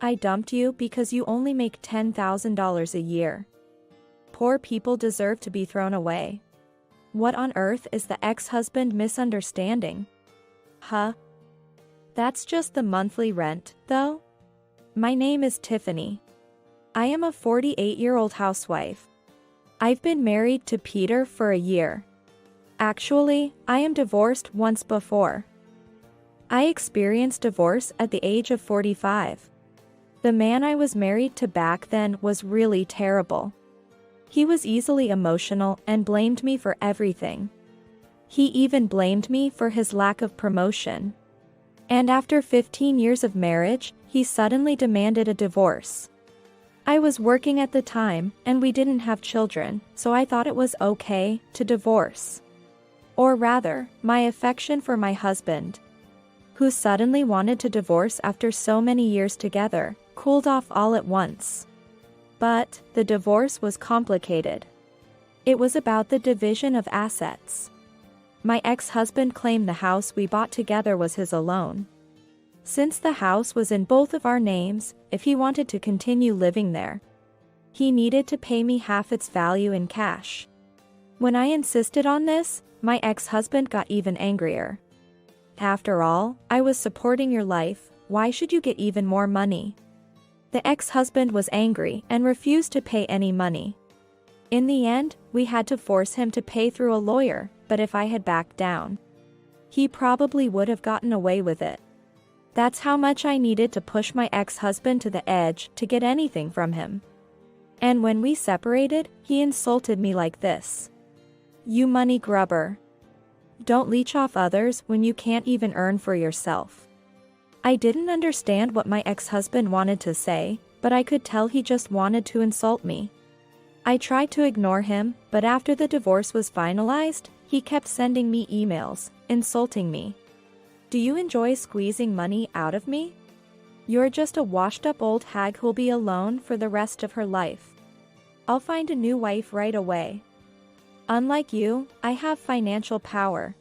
I dumped you because you only make $10,000 a year. Poor people deserve to be thrown away. What on earth is the ex-husband misunderstanding? Huh? That's just the monthly rent, though? My name is Tiffany. I am a 48-year-old housewife. I've been married to Peter for a year. Actually, I am divorced once before. I experienced divorce at the age of 45. The man I was married to back then was really terrible. He was easily emotional and blamed me for everything. He even blamed me for his lack of promotion. And after 15 years of marriage, he suddenly demanded a divorce. I was working at the time, and we didn't have children, so I thought it was okay to divorce. Or rather, my affection for my husband, who suddenly wanted to divorce after so many years together, cooled off all at once. But the divorce was complicated. It was about the division of assets. My ex-husband claimed the house we bought together was his alone. Since the house was in both of our names, if he wanted to continue living there, he needed to pay me half its value in cash. When I insisted on this, my ex-husband got even angrier. After all, I was supporting your life, why should you get even more money? The ex-husband was angry and refused to pay any money. In the end, we had to force him to pay through a lawyer, but if I had backed down, he probably would have gotten away with it. That's how much I needed to push my ex-husband to the edge to get anything from him. And when we separated, he insulted me like this. You money grubber. Don't leech off others when you can't even earn for yourself. I didn't understand what my ex-husband wanted to say, but I could tell he just wanted to insult me. I tried to ignore him, but after the divorce was finalized, he kept sending me emails, insulting me. Do you enjoy squeezing money out of me? You're just a washed-up old hag who'll be alone for the rest of her life. I'll find a new wife right away. Unlike you, I have financial power.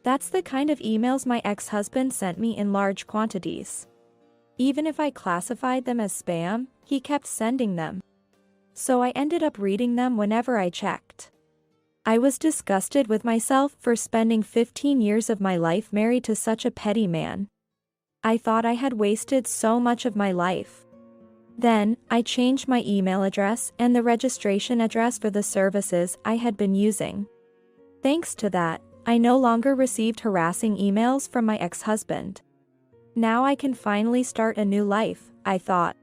That's the kind of emails my ex-husband sent me in large quantities. Even if I classified them as spam, he kept sending them. So I ended up reading them whenever I checked. I was disgusted with myself for spending 15 years of my life married to such a petty man. I thought I had wasted so much of my life. Then, I changed my email address and the registration address for the services I had been using. Thanks to that, I no longer received harassing emails from my ex-husband. Now I can finally start a new life, I thought.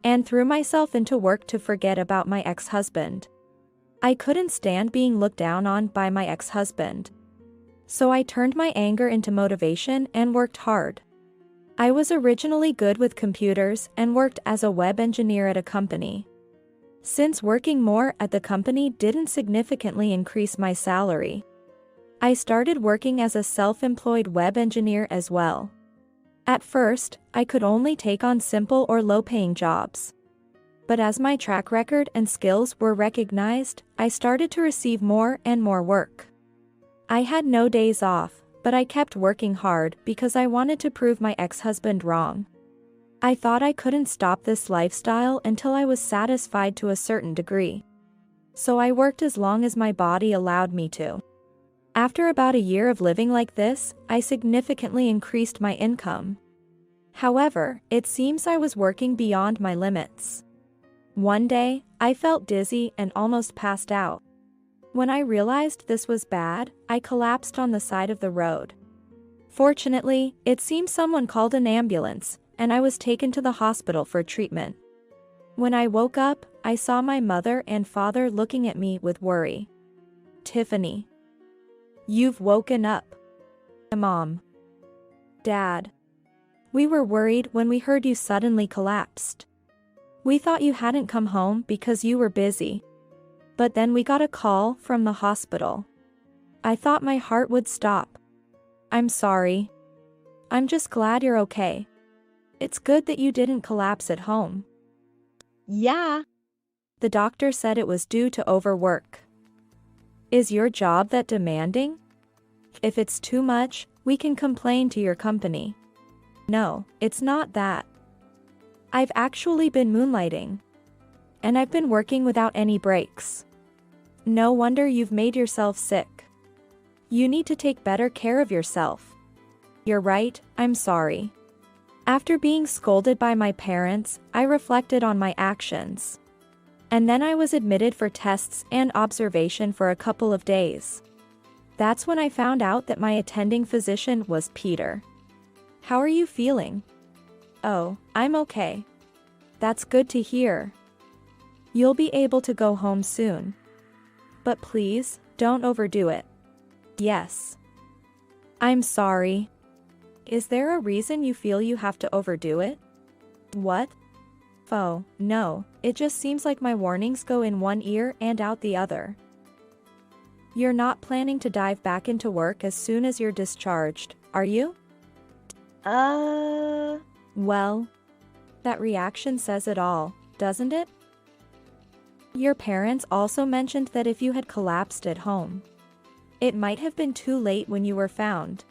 And threw myself into work to forget about my ex-husband. I couldn't stand being looked down on by my ex-husband. So I turned my anger into motivation and worked hard. I was originally good with computers and worked as a web engineer at a company. Since working more at the company didn't significantly increase my salary, I started working as a self-employed web engineer as well. At first, I could only take on simple or low-paying jobs. But as my track record and skills were recognized, I started to receive more and more work. I had no days off, but I kept working hard because I wanted to prove my ex-husband wrong. I thought I couldn't stop this lifestyle until I was satisfied to a certain degree. So I worked as long as my body allowed me to. After about a year of living like this, I significantly increased my income. However, it seems I was working beyond my limits. One day, I felt dizzy and almost passed out. When I realized this was bad, I collapsed on the side of the road. Fortunately, it seems someone called an ambulance, and I was taken to the hospital for treatment. When I woke up, I saw my mother and father looking at me with worry. Tiffany. You've woken up. Mom. Dad. We were worried when we heard you suddenly collapsed. We thought you hadn't come home because you were busy. But then we got a call from the hospital. I thought my heart would stop. I'm sorry. I'm just glad you're okay. It's good that you didn't collapse at home. Yeah. The doctor said it was due to overwork. Is your job that demanding? If it's too much, we can complain to your company. No, it's not that. I've actually been moonlighting. And I've been working without any breaks. No wonder you've made yourself sick. You need to take better care of yourself. You're right, I'm sorry. After being scolded by my parents, I reflected on my actions. And then I was admitted for tests and observation for a couple of days. That's when I found out that my attending physician was Peter. How are you feeling? Oh, I'm okay. That's good to hear. You'll be able to go home soon. But please, don't overdo it. Yes. I'm sorry. Is there a reason you feel you have to overdo it? What? Oh, no, it just seems like my warnings go in one ear and out the other. You're not planning to dive back into work as soon as you're discharged, are you? Well, that reaction says it all, doesn't it? Your parents also mentioned that if you had collapsed at home, it might have been too late when you were found.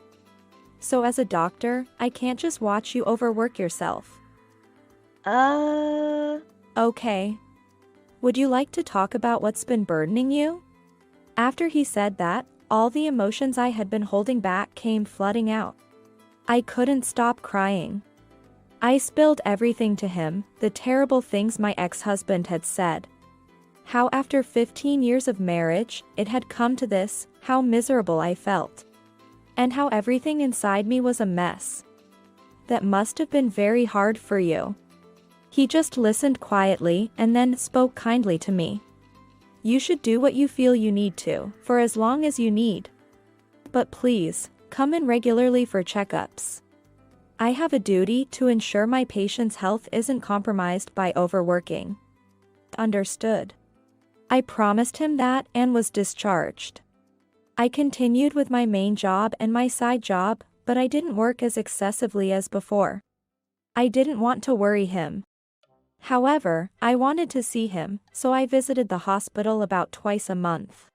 So as a doctor, I can't just watch you overwork yourself. Okay. Would you like to talk about what's been burdening you? After he said that, all the emotions I had been holding back came flooding out. I couldn't stop crying. I spilled everything to him, the terrible things my ex-husband had said. How after 15 years of marriage, it had come to this, how miserable I felt. And how everything inside me was a mess. That must have been very hard for you. He just listened quietly and then spoke kindly to me. You should do what you feel you need to, for as long as you need. But please, come in regularly for checkups. I have a duty to ensure my patient's health isn't compromised by overworking. Understood. I promised him that and was discharged. I continued with my main job and my side job, but I didn't work as excessively as before. I didn't want to worry him. However, I wanted to see him, so I visited the hospital about twice a month.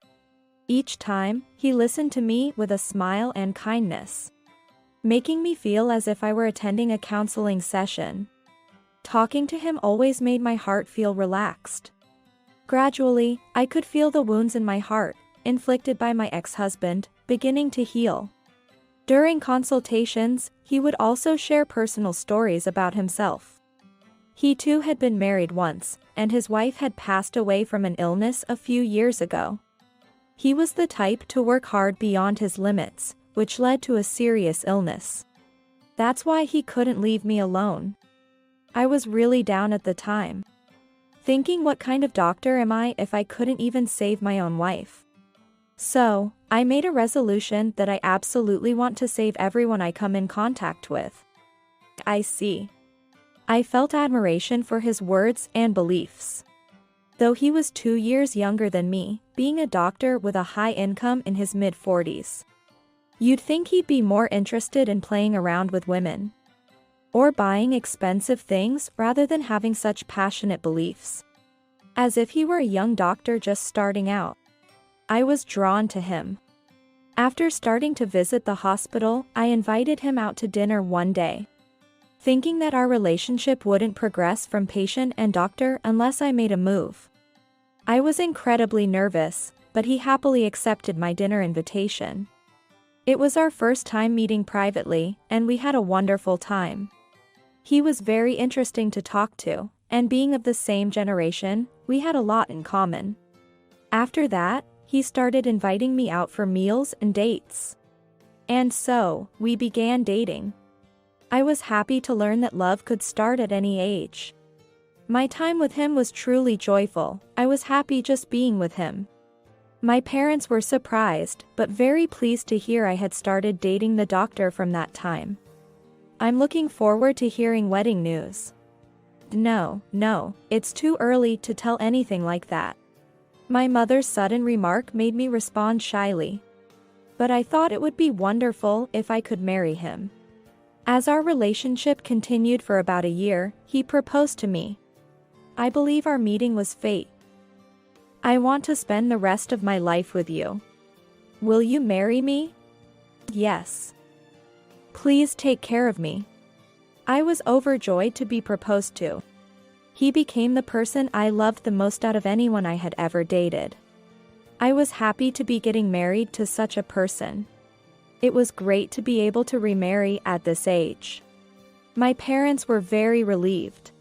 Each time, he listened to me with a smile and kindness, making me feel as if I were attending a counseling session. Talking to him always made my heart feel relaxed. Gradually, I could feel the wounds in my heart, inflicted by my ex-husband, beginning to heal. During consultations, he would also share personal stories about himself. He too had been married once, and his wife had passed away from an illness a few years ago. He was the type to work hard beyond his limits, which led to a serious illness. That's why he couldn't leave me alone. I was really down at the time, thinking, what kind of doctor am I if I couldn't even save my own wife? So, I made a resolution that I absolutely want to save everyone I come in contact with. I see. I felt admiration for his words and beliefs. Though he was 2 years younger than me, being a doctor with a high income in his mid-40s, you'd think he'd be more interested in playing around with women or buying expensive things rather than having such passionate beliefs. As if he were a young doctor just starting out. I was drawn to him. After starting to visit the hospital, I invited him out to dinner one day, thinking that our relationship wouldn't progress from patient and doctor unless I made a move. I was incredibly nervous, but he happily accepted my dinner invitation. It was our first time meeting privately, and we had a wonderful time. He was very interesting to talk to, and being of the same generation, we had a lot in common. After that, he started inviting me out for meals and dates. And so, we began dating. I was happy to learn that love could start at any age. My time with him was truly joyful. I was happy just being with him. My parents were surprised, but very pleased to hear I had started dating the doctor from that time. I'm looking forward to hearing wedding news. No, it's too early to tell anything like that. My mother's sudden remark made me respond shyly. But I thought it would be wonderful if I could marry him. As our relationship continued for about a year, he proposed to me. I believe our meeting was fate. I want to spend the rest of my life with you. Will you marry me? Yes. Please take care of me. I was overjoyed to be proposed to. He became the person I loved the most out of anyone I had ever dated. I was happy to be getting married to such a person. It was great to be able to remarry at this age. My parents were very relieved.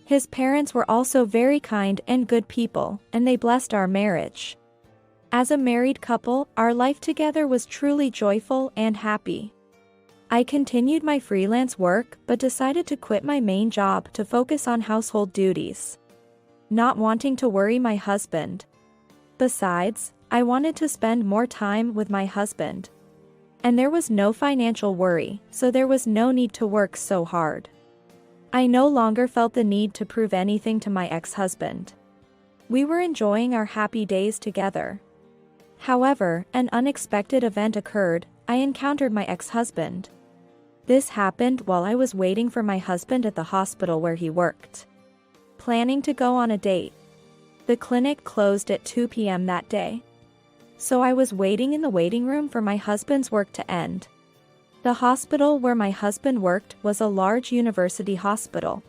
His parents were also very kind and good people, and they blessed our marriage. As a married couple, our life together was truly joyful and happy. I continued my freelance work but decided to quit my main job to focus on household duties, not wanting to worry my husband. Besides, I wanted to spend more time with my husband. And there was no financial worry, so there was no need to work so hard. I no longer felt the need to prove anything to my ex-husband. We were enjoying our happy days together. However, an unexpected event occurred. I encountered my ex-husband. This happened while I was waiting for my husband at the hospital where he worked, planning to go on a date. The clinic closed at 2 p.m. that day. So I was waiting in the waiting room for my husband's work to end. The hospital where my husband worked was a large university hospital.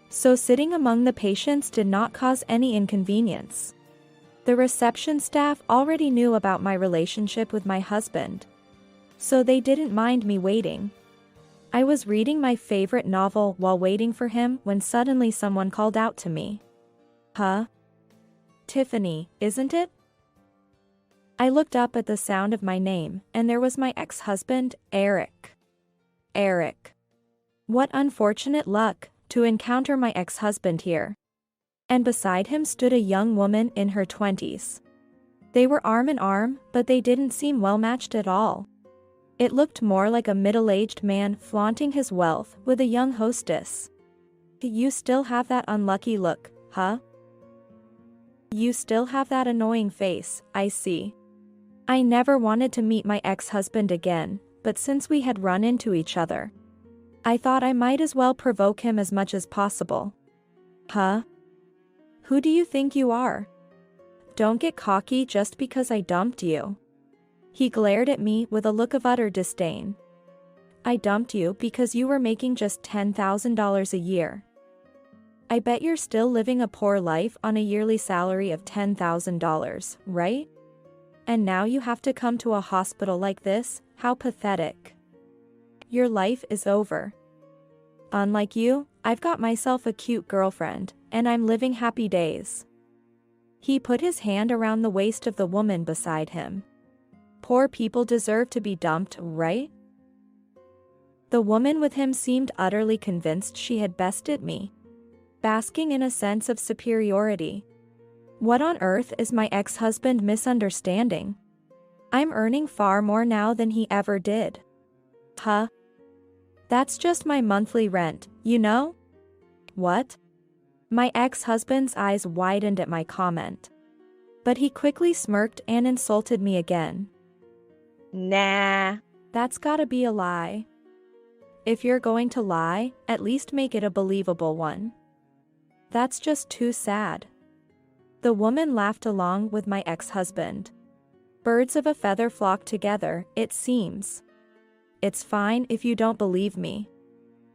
So sitting among the patients did not cause any inconvenience. The reception staff already knew about my relationship with my husband, so they didn't mind me waiting. I was reading my favorite novel while waiting for him when suddenly someone called out to me. "Huh? Tiffany, isn't it?" I looked up at the sound of my name, and there was my ex-husband, Eric. Eric. What unfortunate luck to encounter my ex-husband here. And beside him stood a young woman in her 20s. They were arm in arm, but they didn't seem well matched at all. It looked more like a middle-aged man flaunting his wealth with a young hostess. "You still have that unlucky look, huh? You still have that annoying face, I see." I never wanted to meet my ex-husband again, but since we had run into each other, I thought I might as well provoke him as much as possible. "Huh? Who do you think you are? Don't get cocky just because I dumped you." He glared at me with a look of utter disdain. "I dumped you because you were making just $10,000 a year. I bet you're still living a poor life on a yearly salary of $10,000, right? And now you have to come to a hospital like this? How pathetic. Your life is over. Unlike you, I've got myself a cute girlfriend, and I'm living happy days." He put his hand around the waist of the woman beside him. "Poor people deserve to be dumped, right?" The woman with him seemed utterly convinced she had bested me, basking in a sense of superiority. What on earth is my ex-husband misunderstanding? I'm earning far more now than he ever did. "Huh? That's just my monthly rent, you know?" "What?" My ex-husband's eyes widened at my comment. But he quickly smirked and insulted me again. Nah. That's gotta be a lie. If you're going to lie, at least make it a believable one. That's just too sad. The woman laughed along with my ex-husband. Birds of a feather flock together, it seems. It's fine if you don't believe me.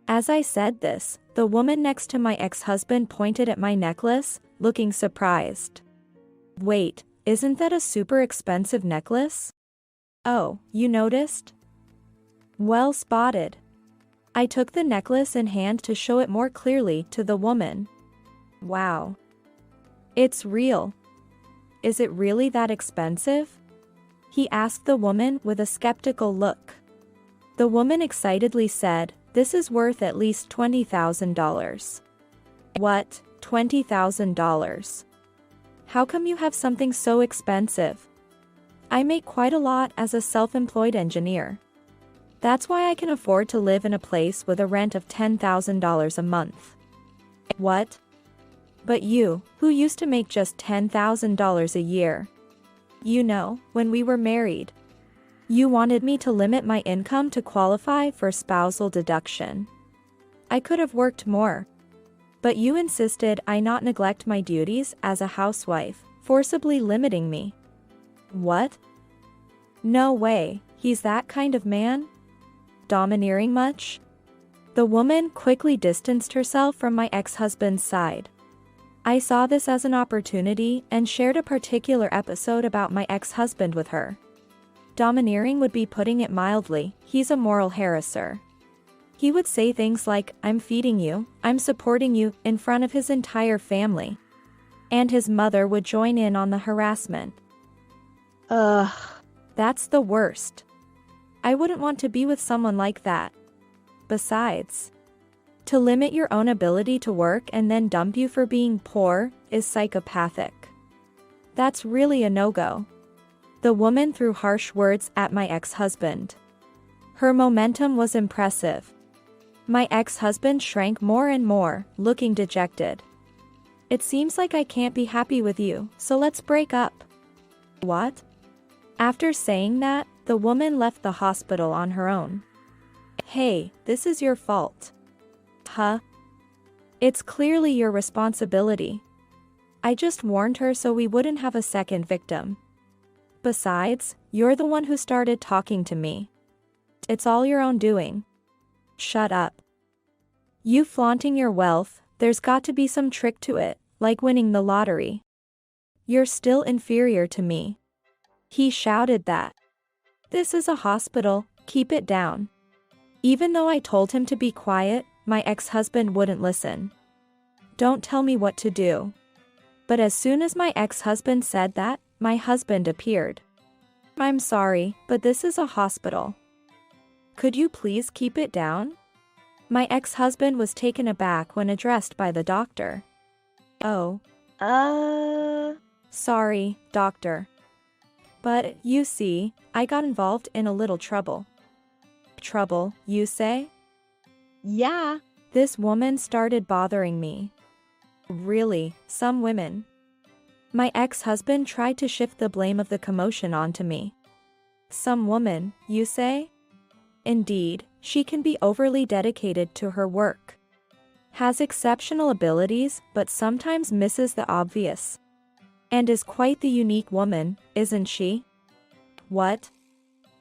As I said this, the woman next to my ex-husband pointed at my necklace, looking surprised. "Wait, isn't that a super expensive necklace? Oh, you noticed? Well spotted." I took the necklace in hand to show it more clearly to the woman. "Wow. It's real. Is it really that expensive?" he asked the woman with a skeptical look. The woman excitedly said, "This is worth at least $20,000. "What, $20,000? How come you have something so expensive?" "I make quite a lot as a self-employed engineer. That's why I can afford to live in a place with a rent of $10,000 a month." "What? But you, who used to make just $10,000 a year. You know, when we were married, you wanted me to limit my income to qualify for spousal deduction. I could have worked more. But you insisted I not neglect my duties as a housewife, forcibly limiting me." "What? No way, he's that kind of man? Domineering much?" The woman quickly distanced herself from my ex-husband's side. I saw this as an opportunity and shared a particular episode about my ex-husband with her. Domineering would be putting it mildly. He's a moral harasser. He would say things like, "I'm feeding you, I'm supporting you," in front of his entire family. And his mother would join in on the harassment. Ugh. That's the worst. I wouldn't want to be with someone like that. Besides, to limit your own ability to work and then dump you for being poor is psychopathic. That's really a no-go. The woman threw harsh words at my ex-husband. Her momentum was impressive. My ex-husband shrank more and more, looking dejected. "It seems like I can't be happy with you, so let's break up." What? After saying that, the woman left the hospital on her own. Hey, this is your fault. Huh? It's clearly your responsibility. I just warned her so we wouldn't have a second victim. Besides, you're the one who started talking to me. It's all your own doing. Shut up. You flaunting your wealth, there's got to be some trick to it, like winning the lottery. You're still inferior to me. He shouted that. This is a hospital, keep it down. Even though I told him to be quiet, my ex-husband wouldn't listen. Don't tell me what to do. But as soon as my ex-husband said that, my husband appeared. I'm sorry, but this is a hospital. Could you please keep it down? My ex-husband was taken aback when addressed by the doctor. Oh. Sorry, doctor. But, you see, I got involved in a little trouble. Trouble, you say? Yeah. This woman started bothering me. Really, some women. My ex-husband tried to shift the blame of the commotion onto me. Some woman, you say? Indeed, she can be overly dedicated to her work. Has exceptional abilities, but sometimes misses the obvious. And is quite the unique woman, isn't she? What?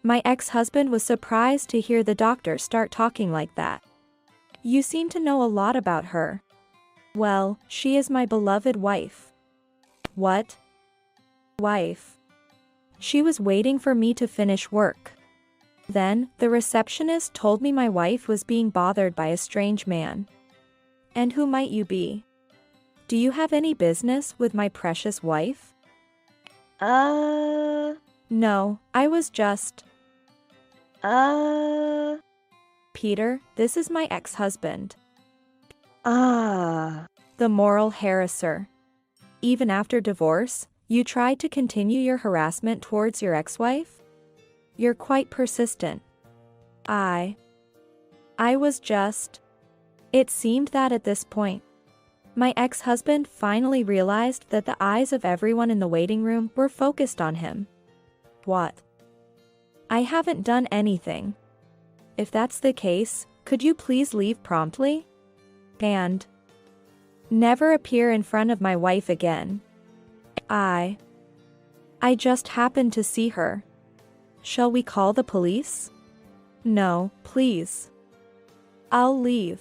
My ex-husband was surprised to hear the doctor start talking like that. You seem to know a lot about her. Well, she is my beloved wife. What? Wife. She was waiting for me to finish work. Then, the receptionist told me my wife was being bothered by a strange man. And who might you be? Do you have any business with my precious wife? No, I was just... Peter, this is my ex-husband. The moral harasser. Even after divorce, you tried to continue your harassment towards your ex-wife? You're quite persistent. I was just... It seemed that at this point, my ex-husband finally realized that the eyes of everyone in the waiting room were focused on him. What? I haven't done anything. If that's the case, could you please leave promptly? And never appear in front of my wife again. I just happened to see her. Shall we call the police? No, please. I'll leave.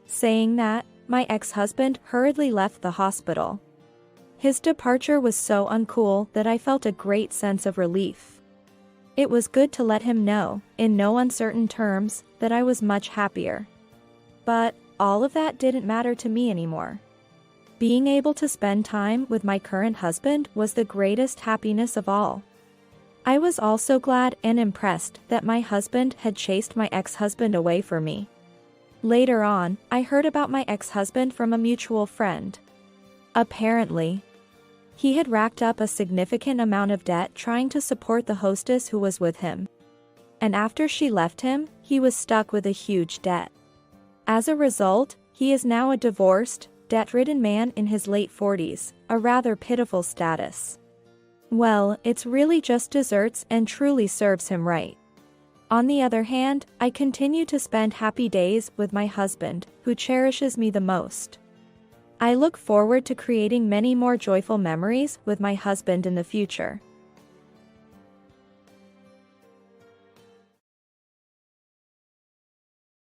Saying that, my ex-husband hurriedly left the hospital. His departure was so uncool that I felt a great sense of relief. It was good to let him know, in no uncertain terms, that I was much happier. But all of that didn't matter to me anymore. Being able to spend time with my current husband was the greatest happiness of all. I was also glad and impressed that my husband had chased my ex-husband away from me. Later on, I heard about my ex-husband from a mutual friend. Apparently, he had racked up a significant amount of debt trying to support the hostess who was with him. And after she left him, he was stuck with a huge debt. As a result, he is now a divorced, debt-ridden man in his late 40s, a rather pitiful status. Well, it's really just desserts and truly serves him right. On the other hand, I continue to spend happy days with my husband, who cherishes me the most. I look forward to creating many more joyful memories with my husband in the future.